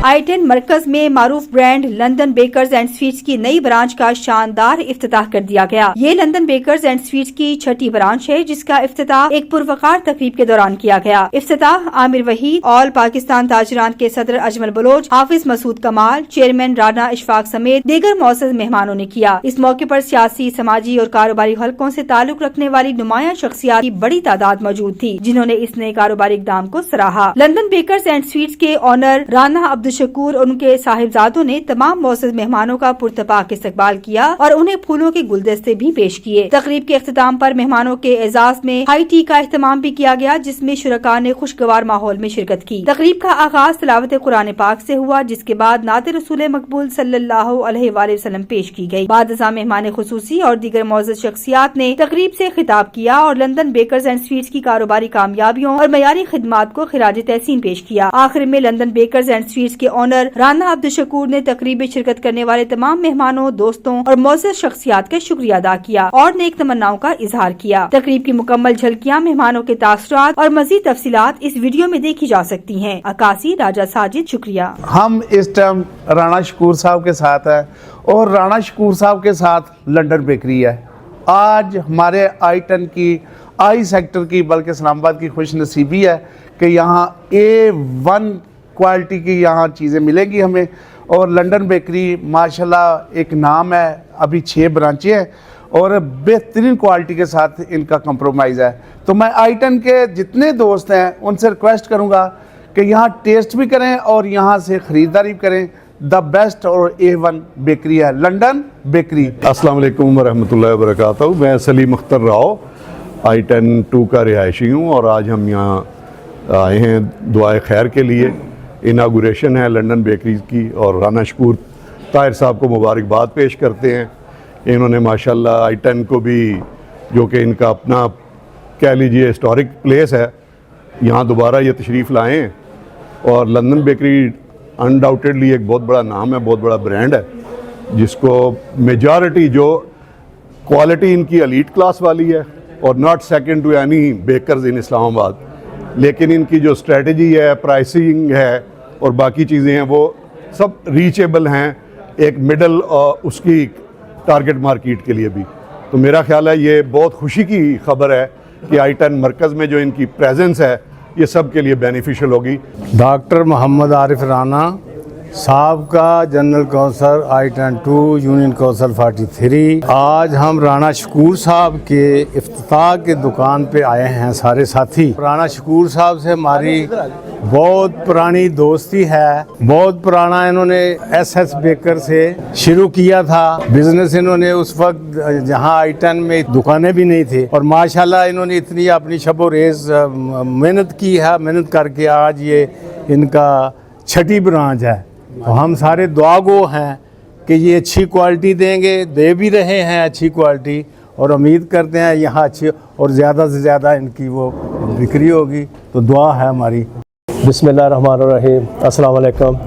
I10 मरकज में मारूफ brand London bakers and sweets की नई ब्रांच का शानदार इफ्तिताह कर दिया गया। ये लंदन बेकर्स एंड स्वीट्स की छठी ब्रांच है, जिसका इफ्तिताह एक पुरवकार तकरीब के दौरान किया गया। इफ्तिताह आमिर वहीद, ऑल पाकिस्तान ताजरान के सदर अजमल बलोच, हाफिज मसूद कमाल, चेयरमैन राना इशफाक समेत दीगर मौसस मेहमानों ने किया। इस मौके पर सियासी, समाजी और कारोबारी हलकों से ताल्लुक रखने वाली नुमाया शख्सियात की बड़ी तादाद मौजूद थी, जिन्होंने इस नए कारोबारी इकदाम को सराहा। लंदन बेकर्स एंड स्वीट्स के ऑनर राना अब्दुल और उनके साहिबजादों ने तमाम मौसस मेहमानों का पुरतपाक इस्तकबाल किया और उन्हें फूलों के गुलदस्ते भी पेश किए। तकरीब के इख्तिताम पर मेहमानों के एजाज में हाई टी का एहतमाम भी किया गया, जिसमें शुरका ने खुशगवार माहौल में शिरकत की। तकरीब का आगाज तिलावत कुरान पाक से हुआ, जिसके बाद नात रसूल मकबूल सल्लल्लाहु अलैहि वसल्लम पेश की गई। बाद मेहमान खुसूसी और दीगर मौजूद शख्सियात ने तकरीब से खिताब किया और लंदन बेकर्स एंड स्वीट्स की कारोबारी कामयाबियों और मयारी खिदमात को खिराज तहसीन पेश किया। आखिर में लंदन बेकर्स एंड स्वीट्स के ऑनर राना अब्दुल ने तकरीब में शिरकत करने वाले तमाम मेहमानों, दोस्तों और मौजूद शख्सियात का शुक्रिया अदा किया और नेक तमन्नाओं का इजहार किया। तकरीब की मुकम्मल झलकियां, मेहमानों के तासुरात और मजीद तफसीलात इस वीडियो में देखी जा सकती हैं। अकासी राजा साजिद, शुक्रिया। हम इस टाइम राना शकूर साहब के साथ है और राना शकूर साहब के साथ लंदन बेकरी है। आज हमारे I10 की आई सेक्टर की बल्कि इस्लामाबाद की खुश नसीबी है कि यहाँ A1 क्वालिटी की यहाँ चीज़ें मिलेंगी हमें। और लंदन बेकरी माशाल्लाह एक नाम है, अभी 6 ब्रांचें हैं और बेहतरीन क्वालिटी के साथ इनका कंप्रोमाइज़ है। तो मैं I10 के जितने दोस्त हैं उनसे रिक्वेस्ट करूँगा कि यहाँ टेस्ट भी करें और यहाँ से ख़रीदारी भी करें। द बेस्ट और A1 बेकरी है लंदन बेकरी। अस्सलाम वालेकुम वरहमतुल्लाहि वबरकातुहू। मैं सलीम अख्तर राव I10-2 का रिहायशी हूँ और आज हम यहाँ आए हैं दुआए खैर के लिए। इनागुरेशन है लंदन बेकरी की और राना शकूर ताहिर साहब को मुबारकबाद पेश करते हैं। इन्होंने माशाल्लाह I10 को भी, जो कि इनका अपना कह लीजिए हिस्टोरिक प्लेस है, यहाँ दोबारा ये तशरीफ़ लाएँ। और लंदन बेकरी अनडाउटेडली एक बहुत बड़ा नाम है, बहुत बड़ा ब्रांड है, जिसको मेजॉरिटी जो क्वालिटी इनकी एलीट क्लास वाली है और not second to any bakers in Islamabad. लेकिन इनकी जो स्ट्रेटजी है, प्राइसिंग है और बाकी चीज़ें हैं, वो सब रीचेबल हैं एक मिडल उसकी टारगेट मार्केट के लिए भी। तो मेरा ख्याल है ये बहुत खुशी की खबर है कि I10 मरकज़ में जो इनकी प्रेजेंस है ये सब के लिए बेनिफिशियल होगी। डॉक्टर मोहम्मद आरिफ राना साहब का general council I10-2 union council 43। आज हम राना शकूर साहब के इफ्तिताह के दुकान पे आए हैं सारे साथी। राना शकूर साहब से हमारी बहुत पुरानी दोस्ती है, बहुत पुराना। इन्होंने SS बेकर से शुरू किया था बिजनेस। इन्होंने उस वक्त जहां I10 में दुकानें भी नहीं थी और माशाल्लाह इन्होंने इतनी अपनी शब रेज़ मेहनत की है। मेहनत करके आज ये इनका छठी ब्रांच है। तो हम सारे दुआ गो हैं कि ये अच्छी क्वालिटी देंगे, दे भी रहे हैं अच्छी क्वालिटी और उम्मीद करते हैं यहाँ अच्छी और ज़्यादा से ज़्यादा इनकी वो बिक्री होगी। तो दुआ है हमारी। बिस्मिल्लाहिर्रहमानिर्रहीम। अस्सलाम वालेकुम।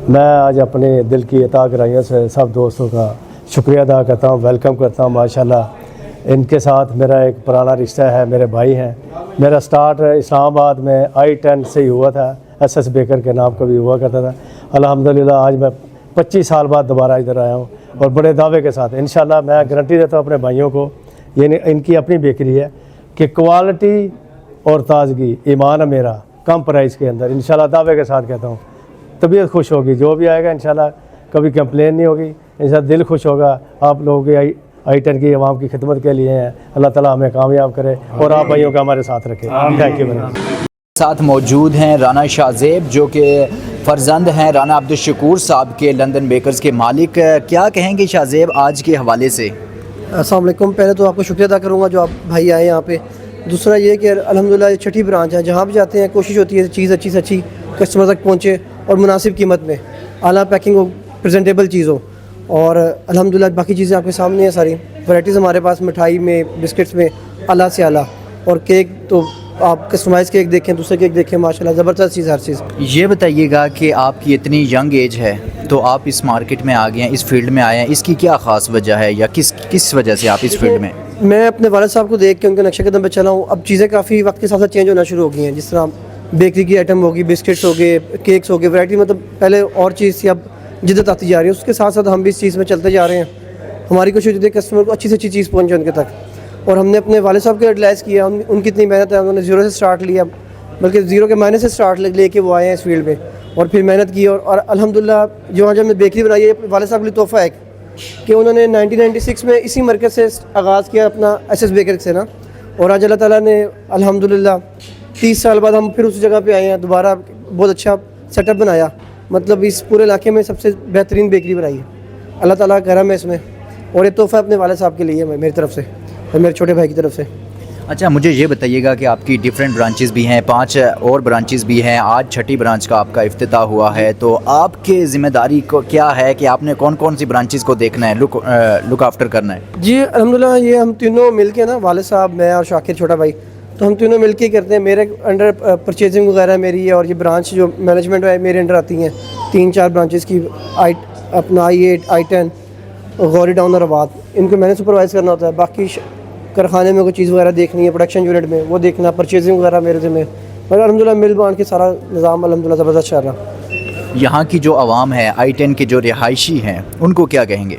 मैं आज अपने दिल की अता कराइयों से सब दोस्तों का शुक्रिया अदा करता हूँ, वेलकम करता हूँ। माशाल्लाह इनके साथ मेरा एक पुराना रिश्ता है, मेरे भाई हैं। मेरा स्टार्ट इस्लामाबाद में I10 से ही हुआ था, SS बेकर के नाम का भी हुआ करता था। अल्हम्दुलिल्लाह आज मैं 25 साल बाद दोबारा इधर आया हूँ और बड़े दावे के साथ इंशाल्लाह मैं गारंटी देता हूँ अपने भाइयों को, ये इनकी अपनी बेकरी है कि क्वालिटी और ताज़गी ईमान है मेरा, कम प्राइस के अंदर इंशाल्लाह दावे के साथ कहता हूँ। तबीयत खुश होगी, जो भी आएगा इंशाल्लाह कभी कंप्लेन नहीं होगी, इंशाल्लाह दिल खुश होगा। आप लोगों के I10 की आवाम की खिदमत के लिए हैं। अल्लाह ताला हमें कामयाब करे और आप भाइयों का हमारे साथ रखे। Thank you. साथ मौजूद हैं राना शाहजेब, जो कि फ़र्जंद हैं राना अब्दुल शकूर साहब के, लंदन बेकर्स के मालिक। क्या कहेंगे शाहजेब आज के हवाले से? अस्सलाम वालेकुम। पहले तो आपको शुक्रिया अदा करूँगा जो आप भाई आए यहाँ पे। दूसरा ये कि अल्हम्दुलिल्लाह ये छठी ब्रांच है। जहाँ भी जाते हैं कोशिश होती है चीज़ अच्छी से अच्छी कस्टमर तक पहुँचे और मुनासिब कीमत में, आला पैकिंग हो, प्रेजेंटेबल चीज़ हो। और अल्हम्दुलिल्लाह बाकी चीज़ें आपके सामने हैं सारी वैराइटीज़ हमारे पास, मिठाई में, बिस्किट्स में आला से आला। और केक तो आप कस्टमाइज़ केक देखें, दूसरे केक देखें, माशाल्लाह ज़बरदस्त चीज़ हर चीज़। ये बताइएगा कि आपकी इतनी यंग एज है तो आप इस मार्केट में आ गए हैं, इस फील्ड में आए हैं, इसकी क्या ख़ास वजह है या किस वजह से आप इस फील्ड में? मैं अपने वालिद साहब को देख के उनके नक्शे कदम पे चला हूँ। अब चीज़ें काफ़ी वक्त के साथ साथ चेंज होना शुरू हो गई हैं। जिस तरह بیکری کی آئٹم ہوگی, بسکٹس ہو گئے, کیکس ہو گئے, ورائٹی مطلب پہلے اور چیز تھی, اب جدت آتی جا رہی ہے. اس کے ساتھ ساتھ ہم بھی اس چیز میں چلتے جا رہے ہیں. ہماری کوشش ہوتی ہے کسٹمر کو اچھی سے اچھی چیز پہنچے ان کے تک. اور ہم نے اپنے والد صاحب کو ایڈوائز کیا, ان کی اتنی محنت ہے, انہوں نے زیرو سے سٹارٹ لیا, بلکہ زیرو کے معنی سے سٹارٹ لے کے وہ آئے ہیں اس فیلڈ میں, اور پھر محنت کی. اور الحمدللہ جو آج ہم نے بیکری بنائی ہے, والد صاحب کے لیے تحفہ ہے کہ انہوں نے 1996 میں اسی مرکز سے آغاز کیا اپنا ایس ایس بیکر سے نا, اور آج اللہ تعالیٰ نے الحمدللہ 30 سال بعد ہم پھر اس جگہ پہ آئے ہیں, دوبارہ بہت اچھا سیٹ اپ بنایا, مطلب اس پورے علاقے میں سب سے بہترین بیکری بنائی ہے. اللہ تعالیٰ کا کرم ہے اس میں, اور یہ تحفہ اپنے والد صاحب کے لیے ہے میری طرف سے اور میرے چھوٹے بھائی کی طرف سے. اچھا مجھے یہ بتائیے گا کہ آپ کی ڈیفرنٹ برانچز بھی ہیں, 5 اور برانچز بھی ہیں, آج چھٹی برانچ کا آپ کا افتتاح ہوا ہے, تو آپ کی ذمہ داری کو کیا ہے کہ آپ نے کون کون سی برانچز کو دیکھنا ہے, لک آفٹر کرنا ہے؟ جی الحمدللہ یہ ہم تینوں مل کے نا, والد صاحب, میں اور شاکر چھوٹا بھائی, تو ہم تینوں مل کے کرتے ہیں. میرے انڈر پرچیزنگ وغیرہ میری ہے, اور یہ برانچ جو مینجمنٹ ہے میرے انڈر آتی ہیں 3-4 برانچز کی, اپنا I8, I10, غوری ٹاؤن اور آباد, ان کو میں نے سپروائز کرنا ہوتا ہے. باقی کارخانے میں کوئی چیز وغیرہ دیکھنی ہے, پروڈکشن یونٹ میں وہ دیکھنا, پرچیزنگ وغیرہ میرے ذمہ, اور الحمدللہ مل بانٹ کے سارا نظام الحمدللہ زبردست چل رہا. یہاں کی جو عوام ہے, I10 کے جو رہائشی ہیں, ان کو کیا کہیں گے؟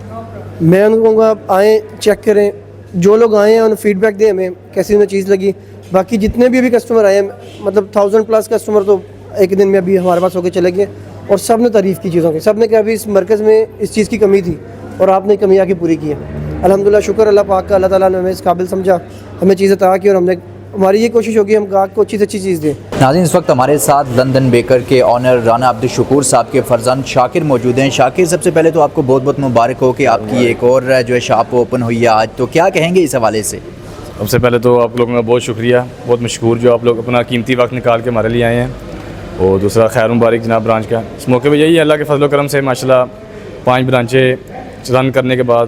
میں ان کو کہوں گا آپ آئیں, چیک کریں, جو لوگ آئے ہیں انہیں فیڈ بیک دیں ہمیں کیسی انہیں چیز لگی. باقی جتنے بھی ابھی کسٹمر آئے ہیں, مطلب 1000+ کسٹمر تو ایک دن میں ابھی ہمارے پاس ہو کے چلے گئے, اور سب نے تعریف کی چیزوں کی. سب نے کہا ابھی اس مرکز میں اس چیز کی کمی تھی اور آپ نے کمی آ کے پوری کی ہے. الحمدللہ شکر اللہ پاک کا, اللہ تعالیٰ نے ہمیں اس قابل سمجھا, ہمیں چیز عطا کی, اور ہماری یہ کوشش ہوگی ہم گاہک کو اچھی سے اچھی چیز دیں. ناظرین اس وقت ہمارے ساتھ لندن بیکر کے آنر رانا عبدالشکور صاحب کے فرزند شاکر موجود ہیں. شاکر, سب سے پہلے تو آپ کو بہت بہت مبارک ہو کہ آپ کی ایک اور جو ہے شاپ اوپن ہوئی ہے آج, تو کیا کہیں گے اس حوالے سے؟ سب سے پہلے تو آپ لوگوں کا بہت شکریہ, بہت مشکور جو آپ لوگ اپنا قیمتی وقت نکال کے ہمارے لیے آئے ہیں. اور دوسرا خیر مبارک جناب برانچ کا. اس موقع پہ یہی ہے اللہ کے فضل و کرم سے ماشاءاللہ 5 برانچیں رن کرنے کے بعد,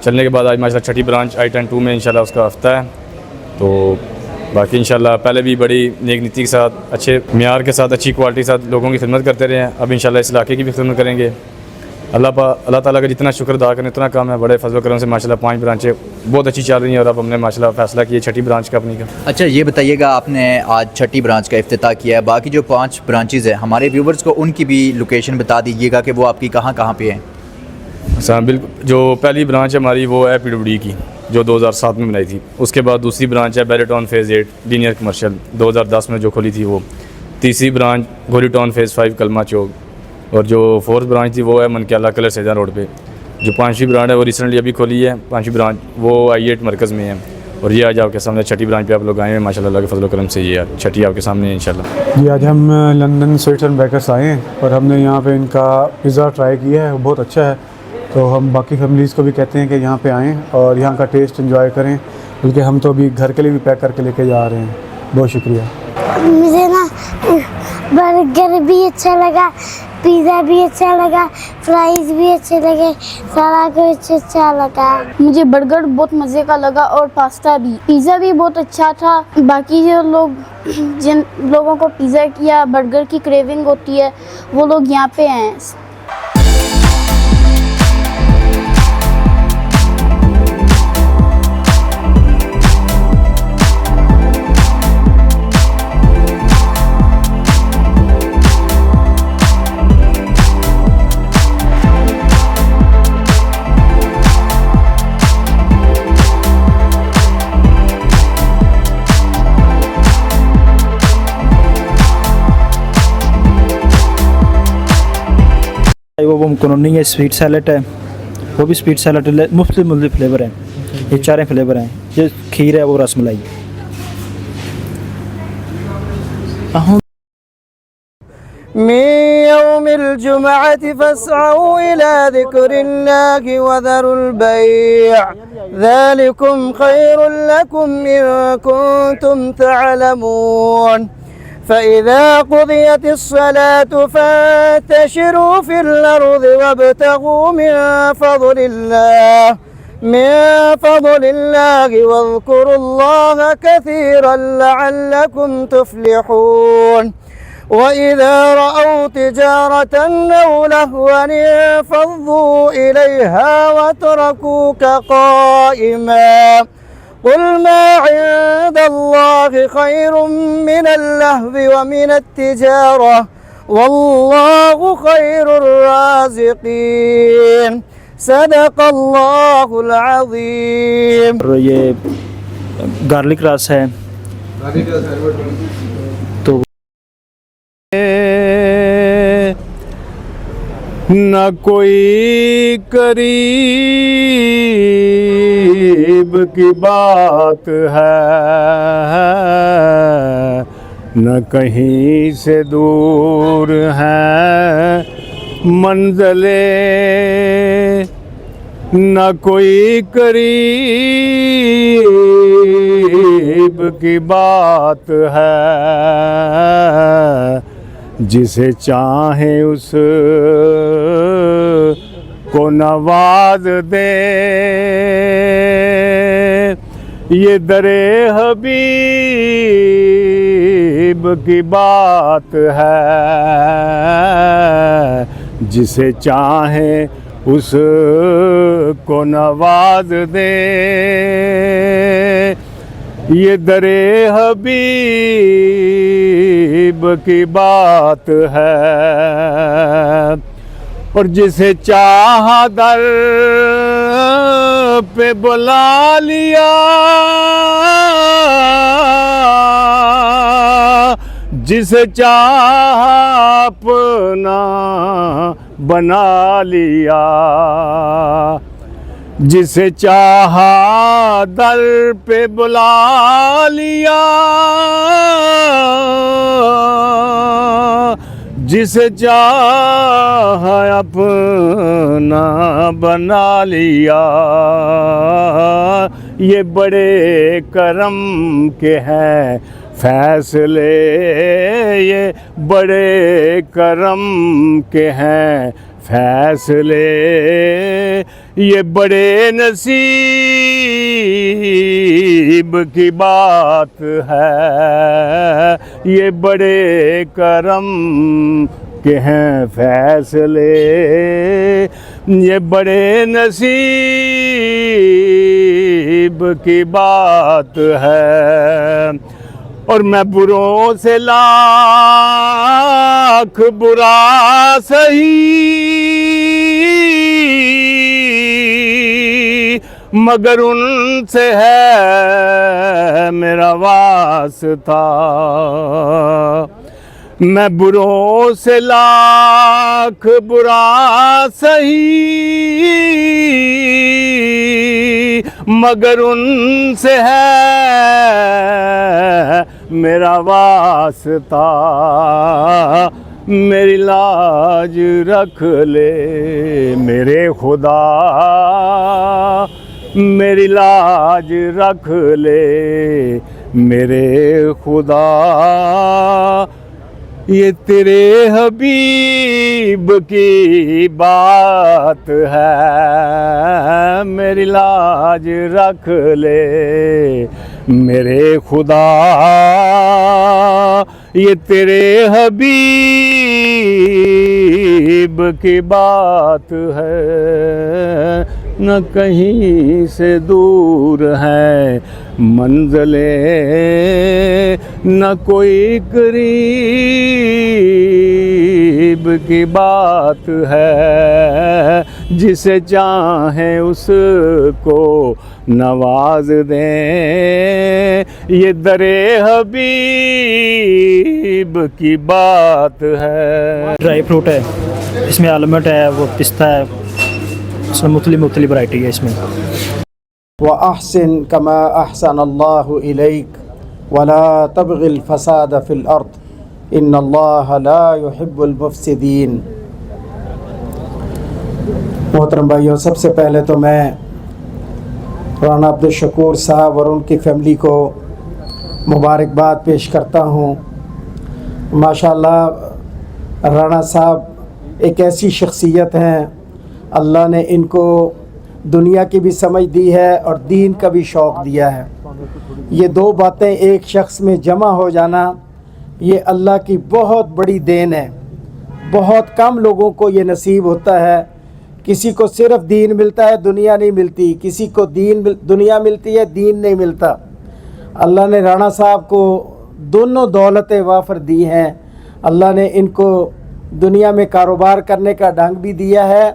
چلنے کے بعد آج ماشاءاللہ چھٹی برانچ I10 2 میں انشاءاللہ اس کا ہفتہ ہے. تو باقی انشاءاللہ پہلے بھی بڑی نیک نیتی کے ساتھ, اچھے معیار کے ساتھ, اچھی کوالٹی کے ساتھ لوگوں کی خدمت کرتے رہے ہیں. اب انشاءاللہ اس علاقے کی بھی خدمت کریں گے. اللہ تعالیٰ کا جتنا شکر ادا کریں اتنا کام ہے. بڑے فضل و کرم سے ماشاءاللہ 5 برانچیں بہت اچھی چل رہی ہیں, اور اب ہم نے ماشاءاللہ فیصلہ کیا چھٹی برانچ کا اپنی کا. اچھا یہ بتائیے گا, آپ نے آج چھٹی برانچ کا افتتاح کیا ہے, باقی جو 5 برانچز ہیں ہمارے ویورز کو ان کی بھی لوکیشن بتا دیجیے گا کہ وہ آپ کی کہاں کہاں پہ ہیں. بالکل, جو پہلی برانچ ہے ہماری وہ ہے PWD کی, جو 2007 میں بنائی تھی. اس کے بعد دوسری برانچ ہے بیری ٹاؤن فیز 8 لینئر کمرشل, 2010 میں جو کھولی تھی وہ. تیسری برانچ گوری ٹاؤن فیز 5 کلمہ چوک, اور جو 4th برانچ تھی وہ ہے منکیالہ کلر سیدہ روڈ پہ. جو 5ویں برانچ ہے وہ ریسنٹلی ابھی کھولی ہے, 5ویں برانچ وہ I8 مرکز میں ہے. اور یہ آج آپ کے سامنے چھٹی برانچ پہ آپ لوگ آئے ہیں ماشاءاللہ اللہ کے فضل و کرم سے. یہ چھٹی آپ کے سامنے ہے انشاءاللہ. جی آج ہم لندن سویٹس اینڈ بیکرس آئے ہیں, اور ہم نے یہاں پہ ان کا پزا ٹرائی کیا ہے, بہت اچھا ہے. تو ہم باقی فیملیز کو بھی کہتے ہیں کہ یہاں پہ آئیں اور یہاں کا ٹیسٹ انجوائے کریں, بلکہ ہم تو ابھی گھر کے لیے بھی پیک کر کے لے کے جا رہے ہیں. بہت شکریہ. مجھے نا برگر بھی اچھا لگا, پیزا بھی اچھا لگا, فرائز بھی اچھے لگے, سارا کچھ اچھا لگا. مجھے برگر بہت مزے کا لگا, اور پاستا بھی. پیزا بھی بہت اچھا تھا. باقی جو لوگ, جن لوگوں کو پیزا یا برگر کی کریونگ ہوتی ہے وہ لوگ یہاں پہ ہیں. وہ مکرونی ہے, سویٹ سیلڈ ہے, وہ بھی سویٹ سیلڈ مختلف فلیور ہیں. یہ 4 فلیور ہیں. یہ کھیر ہے, وہ رس ملائی. من يوم الجمعة فاسعوا إلى ذكر الله وذروا البيع ذلكم خير لكم إن كنتم تعلمون. فإذا قضيت الصلاة فانتشروا في الأرض وابتغوا من فضل الله واذكروا الله كثيرا لعلكم تفلحون. وإذا رأوا تجارة أو لهوا انفضوا إليها وتركوك قائما قل ما عند الله خير من اللهو ومن التجارة والله خير الرازقين صدق الله العظيم. اور یہ گارلک رس ہے تو نہ کوئی قریب کی بات ہے نہ کہیں سے دور ہے منزلیں نہ کوئی قریب کی بات ہے جسے چاہے اس کو نواز دے یہ در حبیب کی بات ہے جسے چاہے اس کو نواز دے یہ در حبیب کی بات ہے اور جسے چاہا در پہ بلا لیا جسے چاہا اپنا بنا لیا جسے چاہا در پہ بلا لیا جسے چاہا اپنا بنا لیا یہ بڑے کرم کے ہیں فیصلے یہ بڑے کرم کے ہیں فیصلے یہ بڑے نصیب کی بات ہے یہ بڑے کرم کے ہیں فیصلے یہ بڑے نصیب کی بات ہے اور میں بروں سے لاکھ برا سہی مگر ان سے ہے میرا واسطہ میں بروں سے لاکھ برا سہی مگر ان سے ہے میرا واسطہ میری لاج رکھ لے میرے خدا میری لاج رکھ لے میرے خدا یہ تیرے حبیب کی بات ہے میری لاج رکھ لے میرے خدا یہ تیرے حبیب کی بات ہے نہ کہیں سے دور ہے منزلیں نہ کوئی قریب کی بات ہے جسے چاہیں اس کو نواز دیں یہ در حبیب کی بات ہے. ڈرائی فروٹ ہے اس میں آلمنڈ ہے وہ پستہ ہے اس میں مختلف ورائٹی ہے اس میں. وأحسن كما أحسن الله إليك ولا تبغ الفساد في الأرض إن الله لا يحب المفسدين. محترم بھائیوں سب سے پہلے تو میں رانا عبدالشکور صاحب اور ان کی فیملی کو مبارکباد پیش کرتا ہوں. ماشاءاللہ رانا صاحب ایک ایسی شخصیت ہیں اللہ نے ان کو دنیا کی بھی سمجھ دی ہے اور دین کا بھی شوق دیا ہے. یہ دو باتیں ایک شخص میں جمع ہو جانا یہ اللہ کی بہت بڑی دین ہے. بہت کم لوگوں کو یہ نصیب ہوتا ہے किसी को सिर्फ दीन मिलता है, दुनिया नहीं मिलती, किसी को दुनिया मिलती है, दीन नहीं मिलता। अल्लाह ने राणा साहब को दोनों दौलतें वाफर दी हैं। अल्लाह ने इनको दुनिया में कारोबार करने का ढंग भी दिया है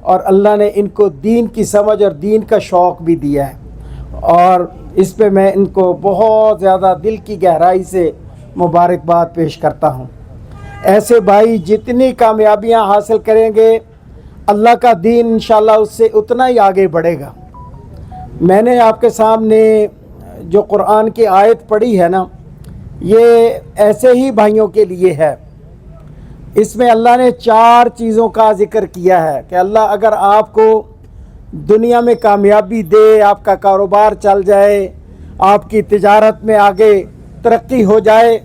और अल्लाह ने इनको दीन की समझ और दीन का शौक़ भी दिया है, और इस पे मैं इनको बहुत ज़्यादा दिल की गहराई से मुबारकबाद पेश करता हूँ। ऐसे भाई जितनी कामयाबियाँ हासिल करेंगे, अल्लाह का दीन इंशाअल्लाह उससे उतना ही आगे बढ़ेगा। मैंने आपके सामने जो कुरान की आयत पढ़ी है ना, ये ऐसे ही भाइयों के लिए है। इसमें अल्लाह ने 4 चीज़ों का ज़िक्र किया है कि अल्लाह अगर आपको दुनिया में कामयाबी दे, आपका कारोबार चल जाए, आपकी तिजारत में आगे तरक्की हो जाए,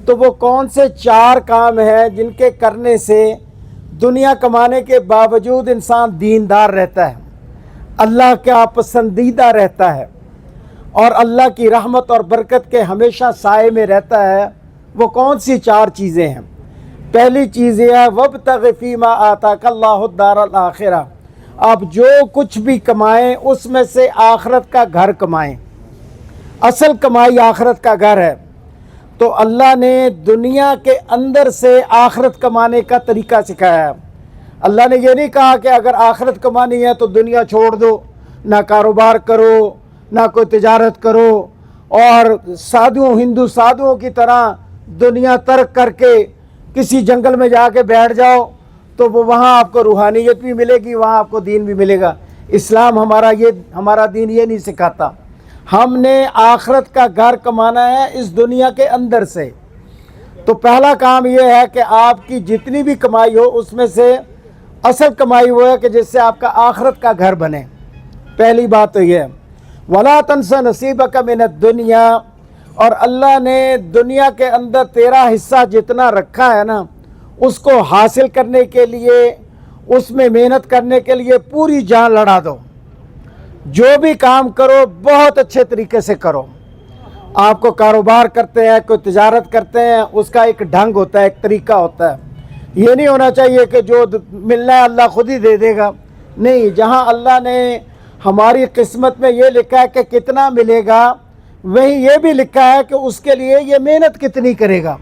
तो वो कौन से 4 काम हैं जिनके करने से दुनिया कमाने के बावजूद इंसान दीनदार रहता है, अल्लाह का पसंदीदा रहता है और अल्लाह की रहमत और बरकत के हमेशा साए में रहता है। वो कौन सी 4 चीज़ें हैं? पहली चीज़ ये है, वब्तग़ि फ़ीमा आताकल्लाहु दारल आखिरा। आप जो कुछ भी कमाएं उसमें से आखिरत का घर कमाएं। असल कमाई आखिरत का घर है। तो अल्लाह ने दुनिया के अंदर से आखिरत कमाने का तरीका सिखाया है। अल्लाह ने ये नहीं कहा कि अगर आखिरत कमानी है तो दुनिया छोड़ दो, ना कारोबार करो, ना कोई तिजारत करो और साधुओं हिंदू साधुओं की तरह दुनिया तर्क करके किसी जंगल में जाके बैठ जाओ तो वो वहाँ आपको रूहानियत भी मिलेगी, वहाँ आपको दीन भी मिलेगा। इस्लाम हमारा दीन ये नहीं सिखाता। हमने आखिरत का घर कमाना है इस दुनिया के अंदर से। तो पहला काम ये है कि आपकी जितनी भी कमाई हो उसमें से असल कमाई वो है कि जिससे आपका आखिरत का घर बने। पहली बात तो ये है, वला तंसा नसीबक मिनद दुनिया, और अल्लाह ने दुनिया के अंदर तेरा हिस्सा जितना रखा है ना, उसको हासिल करने के लिए, उसमें मेहनत करने के लिए पूरी जान लड़ा दो। जो भी काम करो बहुत अच्छे तरीके से करो। आपको कारोबार करते हैं, कोई तिजारत करते हैं, उसका एक ढंग होता है, एक तरीका होता है। ये नहीं होना चाहिए कि जो मिलना है अल्लाह खुद ही दे देगा। नहीं, जहाँ अल्लाह ने हमारी किस्मत में ये लिखा है कि कितना मिलेगा, वहीं ये भी लिखा है कि उसके लिए ये मेहनत कितनी करेगा।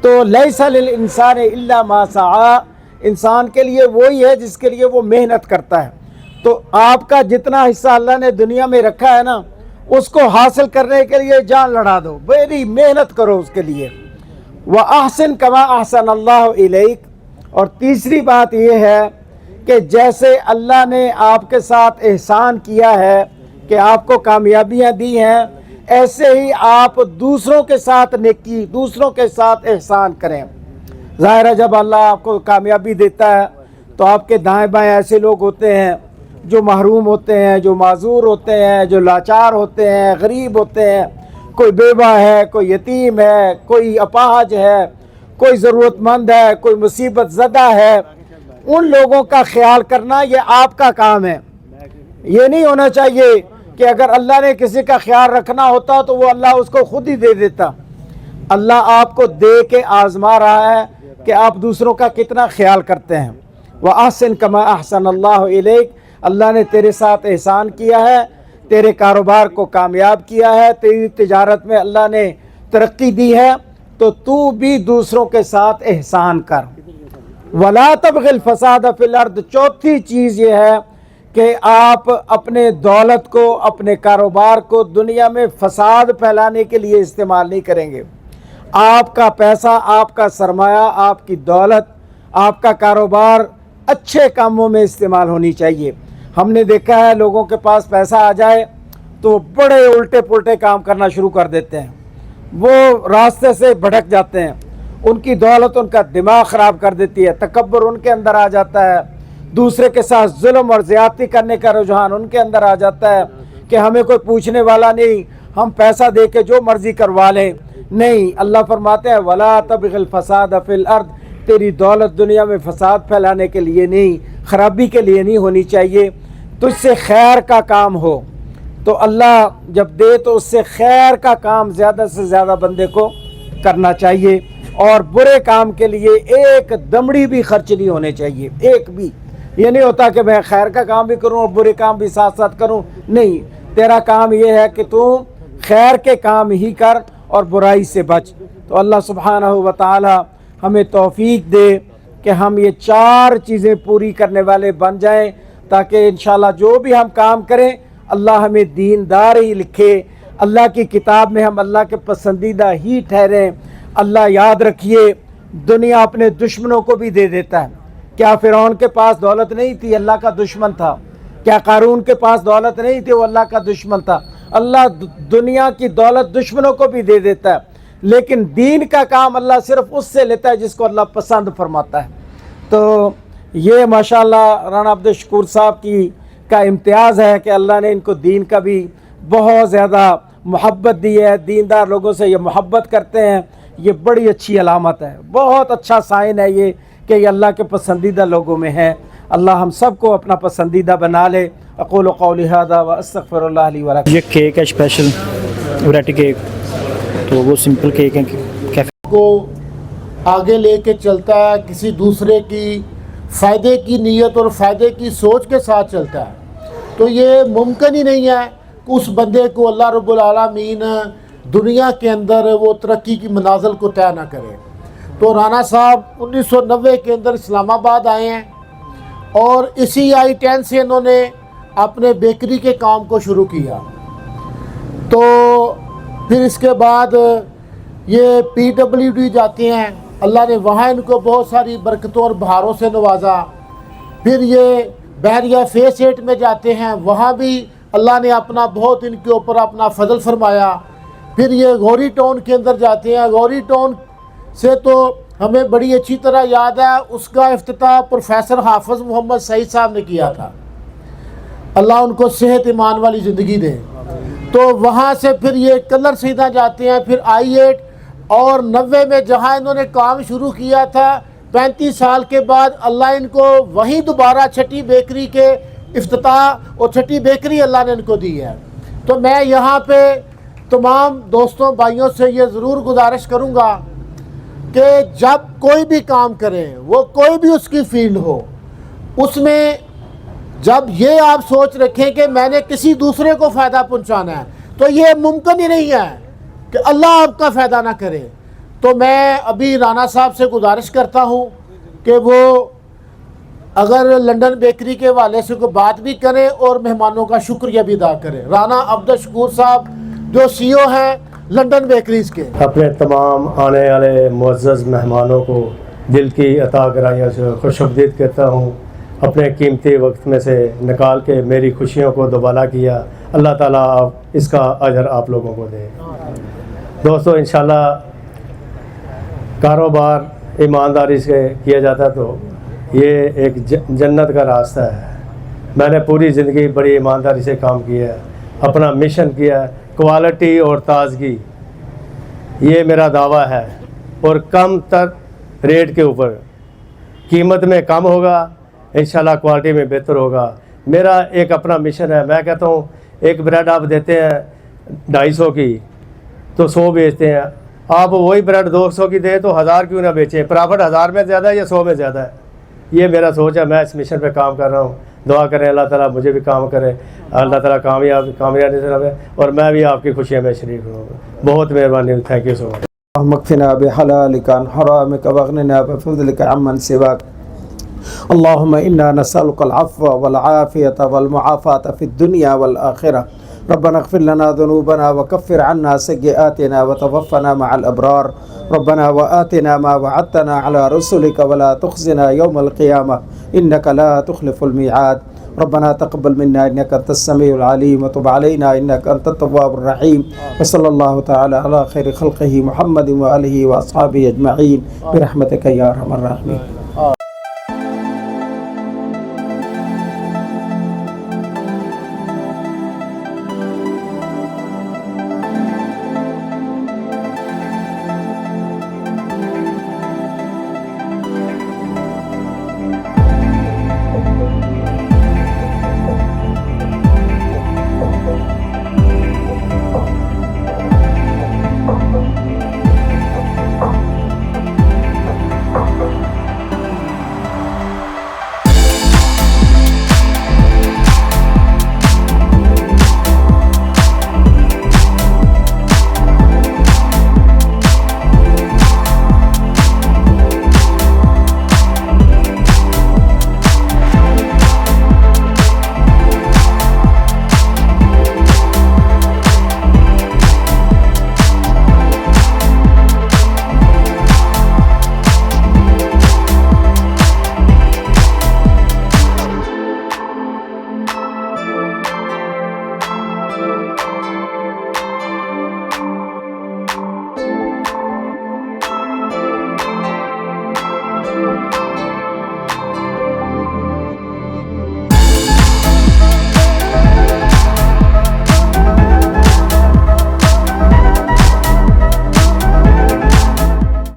तो लैसा लिल इंसान इल्ला मा सआ, इंसान के लिए वही है जिसके लिए वो मेहनत करता है। तो आपका जितना हिस्सा अल्लाह ने दुनिया में रखा है ना, उसको हासिल करने के लिए जान लड़ा दो, बड़ी मेहनत करो उसके लिए। व अहसन कमा अहसन अल्लाह इलैक। और तीसरी बात यह है कि जैसे अल्लाह ने आपके साथ एहसान किया है कि आपको कामयाबियाँ दी हैं, ऐसे ही आप दूसरों के साथ नेकी, दूसरों के साथ एहसान करें। ज़ाहिर है जब अल्लाह आपको कामयाबी देता है तो आपके दाएं बाएं ऐसे लोग होते हैं जो महरूम होते हैं, जो माजूर होते हैं, जो लाचार होते हैं, गरीब होते हैं। कोई बेवा है, कोई यतीम है, कोई अपाहज है, कोई ज़रूरतमंद है, कोई मुसीबत ज़दा है। उन लोगों का ख्याल करना ये आपका काम है। ये नहीं होना चाहिए कि अगर अल्लाह ने किसी का ख्याल रखना होता तो वो अल्लाह उसको खुद ही दे देता। अल्लाह आपको दे के आज़मा रहा है कि आप दूसरों का कितना ख्याल करते हैं। व अहसन कमा अहसन अल्लाह इलैक, अल्लाह ने तेरे साथ एहसान किया है, तेरे कारोबार को कामयाब किया है, तेरी तिजारत में अल्लाह ने तरक्की दी है, तो तू भी दूसरों के साथ एहसान कर। वला तबगिल फसाद फिल अर्द। चौथी चीज़ ये है कि आप अपने दौलत को, अपने कारोबार को दुनिया में फसाद फैलाने के लिए इस्तेमाल नहीं करेंगे। आपका पैसा, आपका सरमाया, आपकी दौलत, आपका कारोबार अच्छे कामों में इस्तेमाल होनी चाहिए। हमने देखा है लोगों के पास पैसा आ जाए तो बड़े उल्टे पुल्टे काम करना शुरू कर देते हैं, वो रास्ते से भटक जाते हैं, उनकी दौलत उनका दिमाग ख़राब कर देती है, तकब्बुर उनके अंदर आ जाता है, दूसरे के साथ जुल्म और ज़्यादती करने का रुझान उनके अंदर आ जाता है कि हमें कोई पूछने वाला नहीं, हम पैसा दे के जो मर्ज़ी करवा लें। नहीं, अल्लाह फरमाते हैं वला तबगिल फसाद फिल अर्द, तेरी दौलत दुनिया में फसाद फैलाने के लिए नहीं, ख़राबी के लिए नहीं होनी चाहिए। तुझसे खैर का काम हो तो अल्लाह जब दे तो उससे खैर का काम ज़्यादा से ज़्यादा बंदे को करना चाहिए, और बुरे काम के लिए एक दमड़ी भी खर्च नहीं होने चाहिए, एक भी। ये नहीं होता कि मैं खैर का काम भी करूं और बुरे काम भी साथ साथ करूं, नहीं, तेरा काम ये है कि तू खैर के काम ही कर और बुराई से बच। तो अल्लाह सुब्हानहू व तआला हमें तौफीक दे कि हम ये 4 चीज़ें पूरी करने वाले बन जाएं, ताकि इंशाल्लाह जो भी हम काम करें अल्लाह हमें दीनदार ही लिखे, अल्लाह की किताब में हम अल्लाह के पसंदीदा ही ठहरें। अल्लाह याद रखिए दुनिया अपने दुश्मनों को भी दे देता है। क्या फ़िरौन के पास दौलत नहीं थी, अल्लाह का दुश्मन था? क्या कारून के पास दौलत नहीं थी, वो अल्लाह का दुश्मन था? अल्लाह दुनिया की दौलत दुश्मनों को भी दे देता है, लेकिन दीन का काम अल्लाह सिर्फ उससे लेता है जिसको अल्लाह पसंद फरमाता है। तो ये माशाअल्लाह राना अब्दुल शकूर साहब का इम्तियाज़ है कि अल्लाह ने इनको दीन का भी बहुत ज़्यादा मोहब्बत दी है, दीनदार लोगों से ये मोहब्बत करते हैं। ये बड़ी अच्छी अलामत है, बहुत अच्छा साइन है ये कि ये अल्लाह के पसंदीदा लोगों में है। अल्लाह हम सबको अपना पसंदीदा बना ले। अक़ूलु क़ौली हाज़ा व अस्तग़फ़िरुल्लाह ली व लकुम। ये केक है स्पेशल वैरायटी केक, तो वो सिंपल केक है कैफे को आगे लेके चलता है, किसी दूसरे की फ़ायदे की नीयत और फ़ायदे की सोच के साथ चलता है, तो ये मुमकिन ही नहीं है कि उस बंदे को अल्लाह रब्बुल आलमीन दुनिया के अंदर वो तरक्की की मनाज़िल को तय ना करे। तो राना साहब 1990 के अंदर इस्लामाबाद आए हैं और इसी I-10 से इन्होंने अपने बेकरी के काम को शुरू किया। तो फिर इसके बाद ये PWD जाते हैं, अल्लाह ने वहाँ इनको बहुत सारी बरकतों और बहारों से नवाजा। फिर ये बहरिया फेस 8 में जाते हैं, वहाँ भी अल्लाह ने अपना बहुत इनके ऊपर अपना फजल फरमाया। फिर ये गौरी टाउन के अंदर जाते हैं। गौरी टाउन से तो हमें बड़ी अच्छी तरह याद है, उसका इफ्तिताह प्रोफेसर हाफिज़ मोहम्मद सईद साहब ने किया था, अल्लाह उनको सेहत ईमान वाली ज़िंदगी दे। तो वहाँ से फिर ये कलर सीधा जाते हैं, फिर I-8 और 90 में जहाँ इन्होंने काम शुरू किया था, 35 साल के बाद अल्लाह इनको वहीं दोबारा छठी बेकरी के इफ्तिताह और छठी बेकरी अल्लाह ने इनको दी है। तो मैं यहाँ पे तमाम दोस्तों भाइयों से ये ज़रूर गुजारिश करूँगा कि जब कोई भी काम करें, वो कोई भी उसकी फील्ड हो, उसमें जब ये आप सोच रखें कि मैंने किसी दूसरे को फ़ायदा पहुंचाना है, तो ये मुमकिन ही नहीं है कि अल्लाह आपका फ़ायदा ना करे। तो मैं अभी राना साहब से गुजारिश करता हूं कि वो अगर लंदन बेकरी के वाले से कोई बात भी करें और मेहमानों का शुक्रिया भी अदा करें। राना अब्दुल शकूर साहब जो CEO हैं लंदन बेकरीज़ के। अपने तमाम आने वाले मुअज़्ज़ज़ मेहमानों को दिल की अता कराइयों से खुशआमदीद कहता हूँ। अपने कीमती वक्त में से निकाल के मेरी खुशियों को दोबारा किया, अल्लाह ताला आप इसका अजर आप लोगों को दे। दोस्तों इंशाल्लाह कारोबार ईमानदारी से किया जाता तो ये एक जन्नत का रास्ता है। मैंने पूरी ज़िंदगी बड़ी ईमानदारी से काम किया है, अपना मिशन किया है, क्वालिटी और ताज़गी ये मेरा दावा है। और कम तर रेट के ऊपर, कीमत में कम होगा, इंशाल्लाह क्वालिटी में बेहतर होगा। मेरा एक अपना मिशन है। मैं कहता हूँ एक ब्रेड आप देते हैं 250 की तो 100 बेचते हैं, आप वही ब्रेड 200 की दे तो 1000 क्यों ना बेचें? प्रॉफिट 1000 में ज़्यादा है या 100 में ज़्यादा है? ये मेरा सोच है। मैं इस मिशन पे काम कर रहा हूँ। दुआ करें अल्लाह ताला मुझे भी काम करे, अल्लाह ताला कामयाबी से रहे और मैं भी आपकी खुशियों में शरीक हूँ। बहुत मेहरबानी, थैंक यू सो मच। मक्फिना बिहलालिका अन हरामिका वगनिना बिफज़लिका अम्मन सिवाक। अल्लाहुम्मा इन्ना नसअलुकल अफ़्व वल आफ़ियता वल मुआफ़ाता फ़िद दुनिया वल आखिरह। रब्बना इग़फ़िर लना ज़ुनूबना व कफ़्फ़िर अन्ना सय्यिआतिना व तवफ़्फ़ना मअल अबरार। रब्बना व आतिना मा वअदतना अला रुसुलिका व ला तुख़ज़िना यौमल क़ियामह इन्नका ला तुख़्लिफ़ुल मिआद। रब्बना तक़ब्बल मिन्ना इन्नका अंतस समीउल अलीम व तुब अलैना इन्नका अंतत तव्वाबुर रहीम। व सल्लल्लाहु तआला अला खैरि ख़ल्क़िही मुहम्मदिन व आलिहि व अस्हाबिही अजमईन बिरहमतिका या अरहमर राहिमीन।